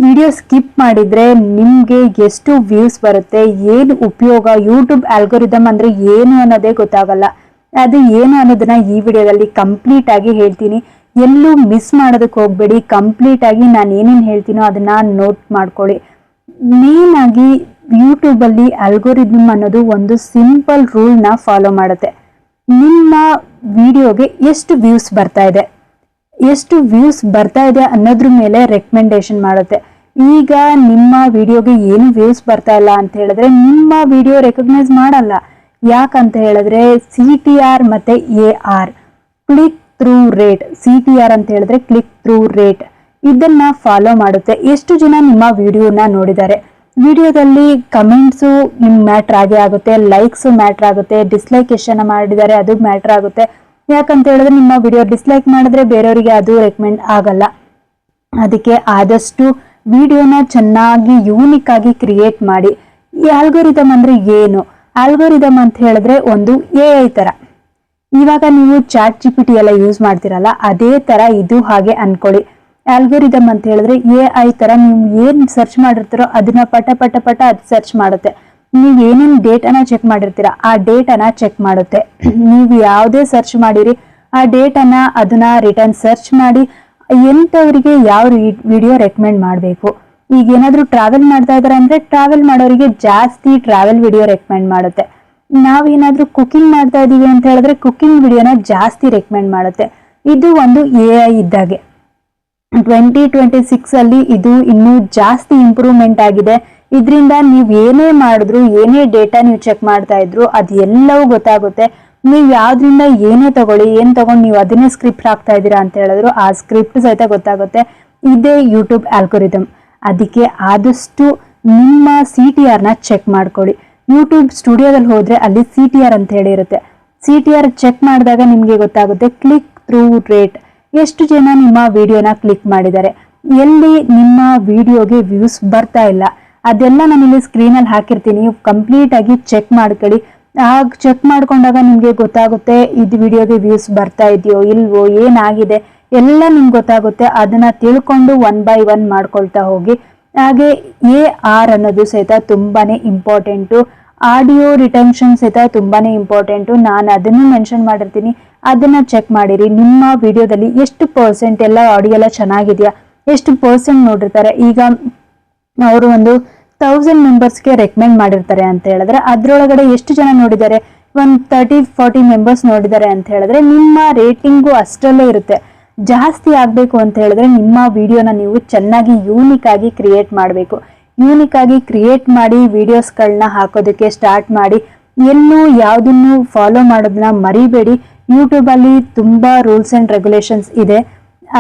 Video skip ಮಾಡಿದ್ರೆ ನಿಮಗೆ ಎಷ್ಟು ವ್ಯೂಸ್ ಬರುತ್ತೆ, ಏನು ಉಪಯೋಗ, ಯೂಟ್ಯೂಬ್ ಆಲ್ಗೋರಿದಮ್ ಅಂದ್ರೆ ಏನು ಅನ್ನೋದೇ ಗೊತ್ತಾಗಲ್ಲ. ಅದು ಏನು ಅನ್ನೋದನ್ನ ಈ ವಿಡಿಯೋದಲ್ಲಿ ಕಂಪ್ಲೀಟ್ ಆಗಿ ಹೇಳ್ತೀನಿ. ಎಲ್ಲೂ ಮಿಸ್ ಮಾಡೋದಕ್ಕೆ ಹೋಗ್ಬೇಡಿ. ಕಂಪ್ಲೀಟ್ ಆಗಿ ನಾನು ಏನೇನು ಹೇಳ್ತೀನೋ ಅದನ್ನ ನೋಟ್ ಮಾಡ್ಕೊಳ್ಳಿ. ಮೇನ್ ಆಗಿ ಯೂಟ್ಯೂಬ್ ಅಲ್ಲಿ ಆಲ್ಗೋರಿದಮ್ ಅನ್ನೋದು ಒಂದು ಸಿಂಪಲ್ ರೂಲ್ ನ ಫಾಲೋ ಮಾಡುತ್ತೆ. ನಿಮ್ಮ ವಿಡಿಯೋಗೆ ಎಷ್ಟು ವ್ಯೂಸ್ ಬರ್ತಾ ಇದೆ, ಎಷ್ಟು ವ್ಯೂಸ್ ಬರ್ತಾ ಇದೆ ಅನ್ನೋದ್ರ ಮೇಲೆ ರೆಕಮೆಂಡೇಶನ್ ಮಾಡುತ್ತೆ. ಈಗ ನಿಮ್ಮ ವಿಡಿಯೋಗೆ ಏನು ವ್ಯೂಸ್ ಬರ್ತಾ ಇಲ್ಲ ಅಂತ ಹೇಳಿದ್ರೆ ನಿಮ್ಮ ವಿಡಿಯೋ ರೆಕಗ್ನೈಸ್ ಮಾಡಲ್ಲ. ಯಾಕಂತ ಹೇಳಿದ್ರೆ CTR ಮತ್ತೆ AR, click through rate. CTR ಅಂತ ಹೇಳಿದ್ರೆ ಕ್ಲಿಕ್ ಥ್ರೂ ರೇಟ್, ಇದನ್ನ ಫಾಲೋ ಮಾಡುತ್ತೆ. ಎಷ್ಟು ಜನ ನಿಮ್ಮ ವಿಡಿಯೋನ ನೋಡಿದ್ದಾರೆ, ವಿಡಿಯೋದಲ್ಲಿ ಕಮೆಂಟ್ಸು ನಿಮ್ ಮ್ಯಾಟ್ರ್ ಆಗೇ ಆಗುತ್ತೆ, ಲೈಕ್ಸ್ ಮ್ಯಾಟ್ರ್ ಆಗುತ್ತೆ, ಡಿಸ್ಲೈಕ್ ಎಷ್ಟು ಜನ ಮಾಡಿದ್ದಾರೆ ಅದು ಮ್ಯಾಟ್ರ್ ಆಗುತ್ತೆ. ಯಾಕಂತ ಹೇಳಿದ್ರೆ ನಿಮ್ಮ ವಿಡಿಯೋ ಡಿಸ್ಲೈಕ್ ಮಾಡಿದ್ರೆ ಬೇರೆಯವರಿಗೆ ಅದು ರೆಕಮೆಂಡ್ ಆಗಲ್ಲ. ಅದಕ್ಕೆ ಆದಷ್ಟು ವಿಡಿಯೋನ ಚೆನ್ನಾಗಿ ಯೂನಿಕ್ ಆಗಿ ಕ್ರಿಯೇಟ್ ಮಾಡಿ. ಈ ಆಲ್ಗೋರಿದಮ್ ಅಂದ್ರೆ ಏನು? ಆಲ್ಗೋರಿದಮ್ ಅಂತ ಹೇಳಿದ್ರೆ ಒಂದು AI ತರ. ಇವಾಗ ನೀವು ChatGPT ಎಲ್ಲ ಯೂಸ್ ಮಾಡ್ತಿರಲ್ಲ, ಅದೇ ತರ ಇದು ಹಾಗೆ ಅನ್ಕೊಳ್ಳಿ. ಆಲ್ಗೋರಿದಮ್ ಅಂತ ಹೇಳಿದ್ರೆ AI ತರ ನೀವು ಏನ್ ಸರ್ಚ್ ಮಾಡಿರ್ತೀರೋ ಅದನ್ನ ಪಟ ಪಟ ಪಟ ಅದು ಸರ್ಚ್ ಮಾಡುತ್ತೆ. ನೀವು ಏನೇನ್ ಡೇಟಾನ ಚೆಕ್ ಮಾಡಿರ್ತೀರಾ ಆ ಡೇಟಾನ ಚೆಕ್ ಮಾಡುತ್ತೆ. ನೀವು ಯಾವುದೇ ಸರ್ಚ್ ಮಾಡಿರಿ ಆ ಡೇಟಾನ ಅದನ್ನ ರಿಟರ್ನ್ ಸರ್ಚ್ ಮಾಡಿ ಎಂತವರಿಗೆ ಯಾವ ವಿಡಿಯೋ ರೆಕಮೆಂಡ್ ಮಾಡಬೇಕು. ಈಗ ಏನಾದ್ರು ಟ್ರಾವೆಲ್ ಮಾಡ್ತಾ ಇದಾರೆ ಅಂದ್ರೆ ಟ್ರಾವೆಲ್ ಮಾಡೋರಿಗೆ ಜಾಸ್ತಿ ಟ್ರಾವೆಲ್ ವಿಡಿಯೋ ರೆಕಮೆಂಡ್ ಮಾಡುತ್ತೆ. ನಾವೇನಾದ್ರೂ ಕುಕಿಂಗ್ ಮಾಡ್ತಾ ಇದೀವಿ ಅಂತ ಹೇಳಿದ್ರೆ ಕುಕಿಂಗ್ ವಿಡಿಯೋನ ಜಾಸ್ತಿ ರೆಕಮೆಂಡ್ ಮಾಡುತ್ತೆ. ಇದು ಒಂದು AI ಇದ್ದಾಗೆ. 2026 ಅಲ್ಲಿ ಇದು ಇನ್ನೂ ಜಾಸ್ತಿ ಇಂಪ್ರೂವ್ಮೆಂಟ್ ಆಗಿದೆ. ಇದರಿಂದ ನೀವು ಏನೇ ಮಾಡಿದ್ರು, ಏನೇ ಡೇಟಾ ನೀವು ಚೆಕ್ ಮಾಡ್ತಾ ಇದ್ರು ಅದು ಎಲ್ಲವೂ ಗೊತ್ತಾಗುತ್ತೆ. ನೀವು ಯಾವ್ದ್ರಿಂದ ಏನೇ ತಗೊಳ್ಳಿ, ಏನ್ ತಗೊಂಡು ನೀವು ಅದನ್ನೇ ಸ್ಕ್ರಿಪ್ಟ್ ಹಾಕ್ತಾ ಇದ್ದೀರಾ ಅಂತ ಹೇಳಿದ್ರು ಆ ಸ್ಕ್ರಿಪ್ಟ್ ಸಹಿತ ಗೊತ್ತಾಗುತ್ತೆ. ಇದೇ ಯೂಟ್ಯೂಬ್ ಆಲ್ಗೋರಿದಮ್. ಅದಕ್ಕೆ ಆದಷ್ಟು ನಿಮ್ಮ CTR ನ ಚೆಕ್ ಮಾಡ್ಕೊಳ್ಳಿ. ಯೂಟ್ಯೂಬ್ ಸ್ಟುಡಿಯೋದಲ್ಲಿ ಹೋದ್ರೆ ಅಲ್ಲಿ CTR ಅಂತ ಹೇಳಿ ಇರುತ್ತೆ. CTR ಚೆಕ್ ಮಾಡಿದಾಗ ನಿಮ್ಗೆ ಗೊತ್ತಾಗುತ್ತೆ ಕ್ಲಿಕ್ ಥ್ರೂ ರೇಟ್, ಎಷ್ಟು ಜನ ನಿಮ್ಮ ವಿಡಿಯೋನ ಕ್ಲಿಕ್ ಮಾಡಿದ್ದಾರೆ, ಎಲ್ಲಿ ನಿಮ್ಮ ವಿಡಿಯೋಗೆ ವ್ಯೂಸ್ ಬರ್ತಾ ಇಲ್ಲ, ಅದೆಲ್ಲ ನಾನು ಇಲ್ಲಿ ಸ್ಕ್ರೀನಲ್ಲಿ ಹಾಕಿರ್ತೀನಿ. ನೀವು ಕಂಪ್ಲೀಟ್ ಆಗಿ ಚೆಕ್ ಮಾಡ್ಕೊಳ್ಳಿ. ಆಗ ಚೆಕ್ ಮಾಡ್ಕೊಂಡಾಗ ನಿಮ್ಗೆ ಗೊತ್ತಾಗುತ್ತೆ ಇದು ವಿಡಿಯೋಗೆ ವ್ಯೂಸ್ ಬರ್ತಾ ಇದೆಯೋ ಇಲ್ವೋ, ಏನಾಗಿದೆ ಎಲ್ಲ ನಿಮ್ಗೆ ಗೊತ್ತಾಗುತ್ತೆ. ಅದನ್ನ ತಿಳ್ಕೊಂಡು 1 by 1 ಮಾಡ್ಕೊಳ್ತಾ ಹೋಗಿ. ಹಾಗೆ AR ಅನ್ನೋದು ಸಹಿತ ತುಂಬಾನೇ ಇಂಪಾರ್ಟೆಂಟು. ಆಡಿಯೋ ರಿಟೆನ್ಷನ್ ಸಹಿತ ತುಂಬಾನೇ ಇಂಪಾರ್ಟೆಂಟು. ನಾನು ಅದನ್ನು ಮೆನ್ಷನ್ ಮಾಡಿರ್ತೀನಿ, ಅದನ್ನ ಚೆಕ್ ಮಾಡಿರಿ. ನಿಮ್ಮ ವಿಡಿಯೋದಲ್ಲಿ ಎಷ್ಟು % ಎಲ್ಲ ಆಡಿಯೋ ಎಲ್ಲ ಚೆನ್ನಾಗಿದೆಯಾ, ಎಷ್ಟು % ನೋಡಿರ್ತಾರೆ. ಈಗ ಅವರು ಒಂದು 1000 ಮೆಂಬರ್ಸ್ಗೆ ರೆಕಮೆಂಡ್ ಮಾಡಿರ್ತಾರೆ ಅಂತ ಹೇಳಿದ್ರೆ ಅದ್ರೊಳಗಡೆ ಎಷ್ಟು ಜನ ನೋಡಿದ್ದಾರೆ, ಒಂದು 30-40 ಮೆಂಬರ್ಸ್ ನೋಡಿದ್ದಾರೆ ಅಂತ ಹೇಳಿದ್ರೆ ನಿಮ್ಮ ರೇಟಿಂಗು ಅಷ್ಟಲ್ಲೇ ಇರುತ್ತೆ. ಜಾಸ್ತಿ ಆಗ್ಬೇಕು ಅಂತ ಹೇಳಿದ್ರೆ ನಿಮ್ಮ ವಿಡಿಯೋನ ನೀವು ಚೆನ್ನಾಗಿ ಯೂನಿಕ್ ಆಗಿ ಕ್ರಿಯೇಟ್ ಮಾಡಬೇಕು. ಯೂನಿಕ್ ಆಗಿ ಕ್ರಿಯೇಟ್ ಮಾಡಿ ವಿಡಿಯೋಸ್ಗಳನ್ನ ಹಾಕೋದಕ್ಕೆ ಸ್ಟಾರ್ಟ್ ಮಾಡಿ. ಎಲ್ಲೂ ಯಾವುದನ್ನು ಫಾಲೋ ಮಾಡೋದನ್ನ ಮರಿಬೇಡಿ. ಯೂಟ್ಯೂಬ್ ಅಲ್ಲಿ ತುಂಬಾ ರೂಲ್ಸ್ ಅಂಡ್ ರೆಗ್ಯುಲೇಷನ್ಸ್ ಇದೆ,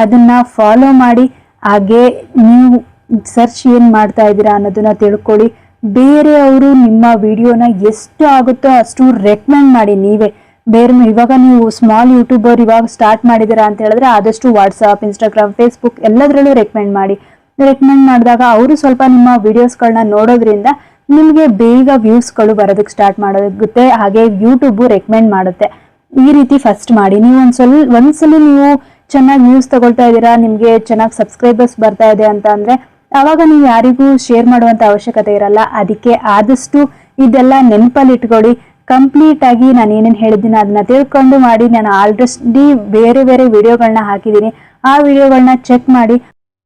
ಅದನ್ನ ಫಾಲೋ ಮಾಡಿ. ಹಾಗೆ ನೀವು ಸರ್ಚ್ ಏನ್ ಮಾಡ್ತಾ ಇದ್ದೀರಾ ಅನ್ನೋದನ್ನ ತಿಳ್ಕೊಳ್ಳಿ. ಬೇರೆಯವರು ನಿಮ್ಮ ವಿಡಿಯೋನ ಎಷ್ಟು ಆಗುತ್ತೋ ಅಷ್ಟು ರೆಕಮೆಂಡ್ ಮಾಡಿ. ನೀವೇ ಬೇರೆ ಇವಾಗ ನೀವು ಸ್ಮಾಲ್ ಯೂಟ್ಯೂಬರ್ ಇವಾಗ ಸ್ಟಾರ್ಟ್ ಮಾಡಿದ್ದೀರಾ ಅಂತ ಹೇಳಿದ್ರೆ ಆದಷ್ಟು ವಾಟ್ಸಪ್, ಇನ್ಸ್ಟಾಗ್ರಾಮ್, ಫೇಸ್ಬುಕ್ ಎಲ್ಲದರಲ್ಲೂ ರೆಕಮೆಂಡ್ ಮಾಡಿ. ರೆಕಮೆಂಡ್ ಮಾಡಿದಾಗ ಅವರು ಸ್ವಲ್ಪ ನಿಮ್ಮ ವಿಡಿಯೋಸ್ಗಳನ್ನ ನೋಡೋದ್ರಿಂದ ನಿಮಗೆ ಬೇಗ ವ್ಯೂಸ್ಗಳು ಬರೋದಕ್ಕೆ ಸ್ಟಾರ್ಟ್ ಮಾಡೋಗುತ್ತೆ. ಹಾಗೆ ಯೂಟ್ಯೂಬ್ ರೆಕಮೆಂಡ್ ಮಾಡುತ್ತೆ. ಈ ರೀತಿ ಫಸ್ಟ್ ಮಾಡಿ. ನೀವು ಒಂದ್ಸಲಿ ನೀವು ಚೆನ್ನಾಗಿ ವ್ಯೂಸ್ ತಗೊಳ್ತಾ ಇದ್ದೀರಾ, ನಿಮ್ಗೆ ಚೆನ್ನಾಗಿ ಸಬ್ಸ್ಕ್ರೈಬರ್ಸ್ ಬರ್ತಾ ಇದೆ ಅಂತ ಅಂದ್ರೆ ಅವಾಗ ನೀವು ಯಾರಿಗೂ ಶೇರ್ ಮಾಡುವಂತ ಅವಶ್ಯಕತೆ ಇರಲ್ಲ. ಅದಕ್ಕೆ ಆದಷ್ಟು ಇದೆಲ್ಲ ನೆನಪಲ್ಲಿ ಇಟ್ಕೊಳ್ಳಿ. ಕಂಪ್ಲೀಟ್ ಆಗಿ ನಾನು ಏನೇನು ಹೇಳಿದ್ದೀನಿ ಅದನ್ನ ತಿಳ್ಕೊಂಡು ಮಾಡಿ. ನಾನು ಆಲ್ರೆಡಿ ಬೇರೆ ಬೇರೆ ವಿಡಿಯೋಗಳನ್ನ ಹಾಕಿದ್ದೀನಿ, ಆ ವಿಡಿಯೋಗಳನ್ನ ಚೆಕ್ ಮಾಡಿ.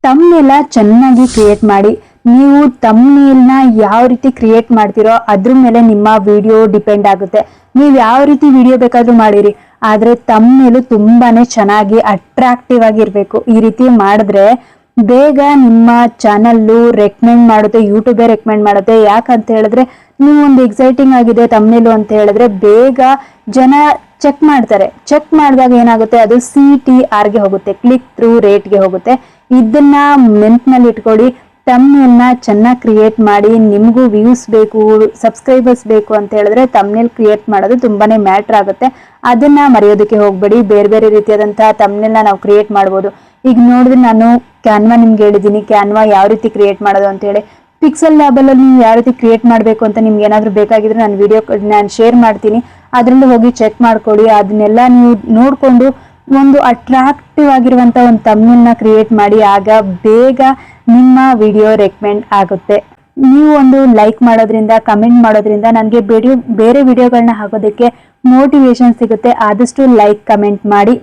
ತಮ್ನೆಲ್ಲ ಚೆನ್ನಾಗಿ ಕ್ರಿಯೇಟ್ ಮಾಡಿ. ನೀವು ತಮ್ನೇಲ್ನ ಯಾವ ರೀತಿ ಕ್ರಿಯೇಟ್ ಮಾಡ್ತೀರೋ ಅದ್ರ ಮೇಲೆ ನಿಮ್ಮ ವಿಡಿಯೋ ಡಿಪೆಂಡ್ ಆಗುತ್ತೆ. ನೀವು ಯಾವ ರೀತಿ ವಿಡಿಯೋ ಬೇಕಾದ್ರೂ ಮಾಡಿರಿ, ಆದ್ರೆ ತಮ್ನೇಲು ತುಂಬಾನೇ ಚೆನ್ನಾಗಿ ಅಟ್ರಾಕ್ಟಿವ್ ಆಗಿರ್ಬೇಕು. ಈ ರೀತಿ ಮಾಡಿದ್ರೆ ಬೇಗ ನಿಮ್ಮ ಚಾನಲ್ಲು ರೆಕಮೆಂಡ್ ಮಾಡುತ್ತೆ, ಯೂಟ್ಯೂಬೇ ರೆಕಮೆಂಡ್ ಮಾಡುತ್ತೆ. ಯಾಕಂತ ಹೇಳಿದ್ರೆ ನೀವು ಒಂದು ಎಕ್ಸೈಟಿಂಗ್ ಆಗಿದೆ ತಮ್ನೇಲು ಅಂತ ಹೇಳಿದ್ರೆ ಬೇಗ ಜನ ಚೆಕ್ ಮಾಡ್ತಾರೆ. ಚೆಕ್ ಮಾಡಿದಾಗ ಏನಾಗುತ್ತೆ, ಅದು CTR ಗೆ ಹೋಗುತ್ತೆ, ಕ್ಲಿಕ್ ಥ್ರೂ ರೇಟ್ಗೆ ಹೋಗುತ್ತೆ. ಇದನ್ನ ಮೆಂಟ್ನಲ್ಲಿ ಇಟ್ಕೊಳ್ಳಿ. ತಮ್ನೇಲ್ನ ಚೆನ್ನಾಗಿ ಕ್ರಿಯೇಟ್ ಮಾಡಿ. ನಿಮಗೂ ವ್ಯೂಸ್ ಬೇಕು, ಸಬ್ಸ್ಕ್ರೈಬರ್ಸ್ ಬೇಕು ಅಂತ ಹೇಳಿದ್ರೆ ತಮ್ನೇಲ್ ಕ್ರಿಯೇಟ್ ಮಾಡೋದು ತುಂಬಾನೇ ಮ್ಯಾಟ್ರ್ ಆಗುತ್ತೆ. ಅದನ್ನ ಮರೆಯೋದಕ್ಕೆ ಹೋಗ್ಬೇಡಿ. ಬೇರೆ ಬೇರೆ ರೀತಿಯಾದಂತಹ ತಮ್ನೇಲ್ನ ನಾವು ಕ್ರಿಯೇಟ್ ಮಾಡ್ಬೋದು. ಈಗ ನೋಡಿದ್ರೆ ನಾನು ಕ್ಯಾನ್ವಾ ನಿಮ್ಗೆ ಹೇಳಿದ್ದೀನಿ, ಕ್ಯಾನ್ವಾ ಯಾವ ರೀತಿ ಕ್ರಿಯೇಟ್ ಮಾಡೋದು ಅಂತ ಹೇಳಿ. ಪಿಕ್ಸೆಲ್ ಲ್ಯಾಬಲ್ಲಿ ನೀವು ಯಾವ ರೀತಿ ಕ್ರಿಯೇಟ್ ಮಾಡಬೇಕು ಅಂತ ನಿಮ್ಗೆ ಏನಾದರೂ ಬೇಕಾಗಿದ್ರೆ ನಾನು ಶೇರ್ ಮಾಡ್ತೀನಿ, ಅದರಲ್ಲಿ ಹೋಗಿ ಚೆಕ್ ಮಾಡ್ಕೊಳ್ಳಿ. ಅದನ್ನೆಲ್ಲ ನೀವು ನೋಡಿಕೊಂಡು ಒಂದು ಅಟ್ರಾಕ್ಟಿವ್ ಆಗಿರುವಂತ ಒಂದು ತಮ್ನೇಲ್ನ ಕ್ರಿಯೇಟ್ ಮಾಡಿ. ಆಗ ಬೇಗ ನಿಮ್ಮ ವಿಡಿಯೋ ರೆಕಮೆಂಡ್ ಆಗುತ್ತೆ. ನೀವು ಒಂದು ಲೈಕ್ ಮಾಡೋದ್ರಿಂದ, ಕಮೆಂಟ್ ಮಾಡೋದ್ರಿಂದ ನನಗೆ ಬೇರೆ ವಿಡಿಯೋಗಳನ್ನ ಹಾಕೋದಕ್ಕೆ ಮೋಟಿವೇಶನ್ ಸಿಗುತ್ತೆ. ಆದಷ್ಟು ಲೈಕ್ ಕಮೆಂಟ್ ಮಾಡಿ.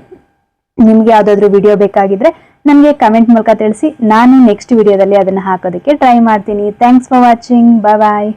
ನಿಮ್ಗೆ ಯಾವ್ದಾದ್ರು ವಿಡಿಯೋ ಬೇಕಾಗಿದ್ರೆ ನನಗೆ ಕಮೆಂಟ್ ಮೂಲಕ ತಿಳಿಸಿ. ನಾನು ನೆಕ್ಸ್ಟ್ ವಿಡಿಯೋದಲ್ಲಿ ಅದನ್ನ ಹಾಕೋದಕ್ಕೆ ಟ್ರೈ ಮಾಡ್ತೀನಿ. Thanks for watching. Bye bye.